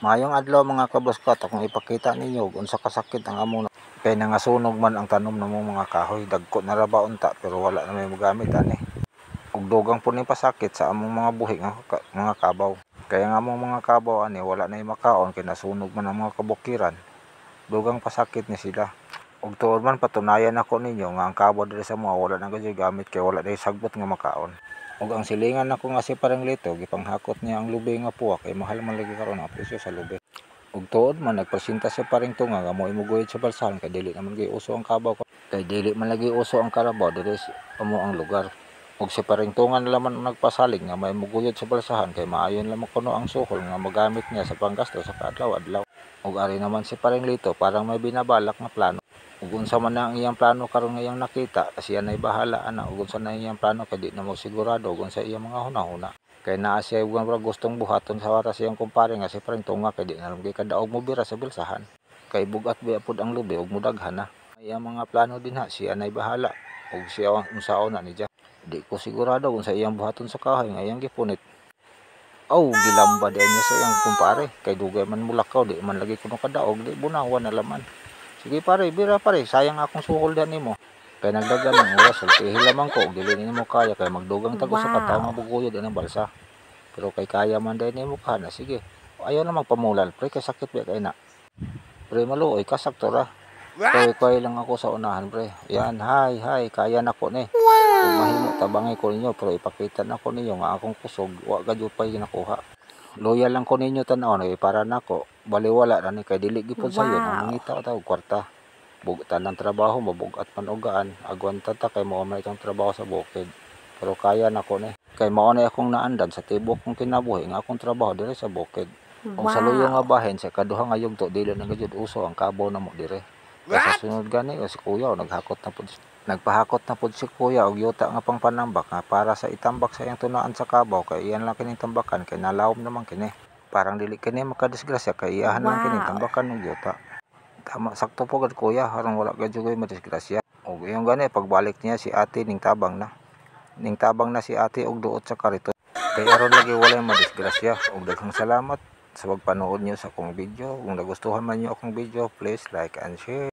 Mayong adlaw mga kaboskat, akong ipakita ninyo kung sa kasakit ang among kay nangasunog man ang tanom namong mga kahoy. Dagko na ra ba unta pero wala na may magamit ani. Ug dugang po ni pasakit sa among mga buhi nga mga kabaw. Kaya nga among mga kabaw ani wala na makaon kay nasunog man ang mga kabukiran. Dugang pasakit ni sila. Ug tuod man patunayan ako ninyo nga ang kabaw diri sa mga wala na gyud gamit kay wala na sagbot nga makaon. Ug ang silingan nako nga si Paringlito gipanghakot niya ang lubi nga puwak kay mahal man lagi karon ang presyo sa lubi. Ug tuod man nagpresenta sa Paring Tunga nga mo imuguyod sa balsahan kay dili naman gyud uso ang kabaw kay dili man lagi uso ang karabaw diri sa amo ang lugar. Ug si Paring Tunga na laman nagpasalig nga may muguyod sa balsahan kay maayon lamang kuno ang suhol nga magamit niya sa panggasto sa adlaw-adlaw. Ug ari naman si Paringlito parang may binabalak nga plano. Ug unsa man ang iyang plano karon nga iyang nakita, siya nay bahala ana ug unsa na iyang plano kay di na mo sigurado ug unsa iyang mga hunahuna. Kay naa siya ug gustong buhaton sa oras iyang kumpare nga si Paring Tunga kay di na lang kadaog mo bira sa bilsahan. Kay bugat biya pud ang lubi ug mudaghan na. Iyang mga plano dinha siya nay bahala ug siya unsaon na ni Jack. Di ko sigurado kung sa iyang buhaton sa kahoy nga iyang gipunit. Gilamba din niya sa iyang kumpare kay dugay man mulakaw di man lagi kuno kadaog di bunawan na laman. Sige pare, bira pare, sayang akong suhol diyan nimo. Kay nagdagan ng oras, sultihi lamang ko, dili nimo kaya kay magdugang tago sa kataw nga buguyod ang balsa. Pero kay kaya man din nimo kana, sige. Ayaw na magpamulal, pre, kay sakit ba kay na. Pre maluoy, kasakto ra. Kay lang ako sa unahan, pre. Yan, hi, kaya na ko ni. Kung mahimo tabangay ko ninyo, pero ipakita na ko ninyo nga akong kusog, wa gadyo pa nakuha. Loyal lang ko ninyo tanaw na para nako baliwala ra ni kay dili gipod sayo ang mangita ta og kwarta. Bugutan ng trabaho mabugat man ugaan agwan tata kay mao may itong trabaho sa bukid. Pero kaya nako ni kay mao na akong naandan sa tibok kong kinabuhi nga akong trabaho diri sa bukid. Ug sa luyo nga bahin sa kaduha nga yugto dili na gyud uso ang kabaw namo dire. Sa sunod gani si kuya nagpahakot na pud si kuya og yuta nga pangpanambak nga para sa itambak sa iyang tunaan sa kabaw kay iyan lang kining tambakan kay nalawom naman kini. Parang dili kini makadisgrasya kay iyahan lang kining tambakan og yuta. Tama sakto po gud kuya aron wala gyud madisgrasya. Og iyon gani pagbalik niya si ate ning tabang na si ate og duot sa kariton. Kay aron lagi walay madisgrasya og daghang salamat sa pagpanood niyo sa akong video. Kung nagustuhan man niyo akong video, please like and share.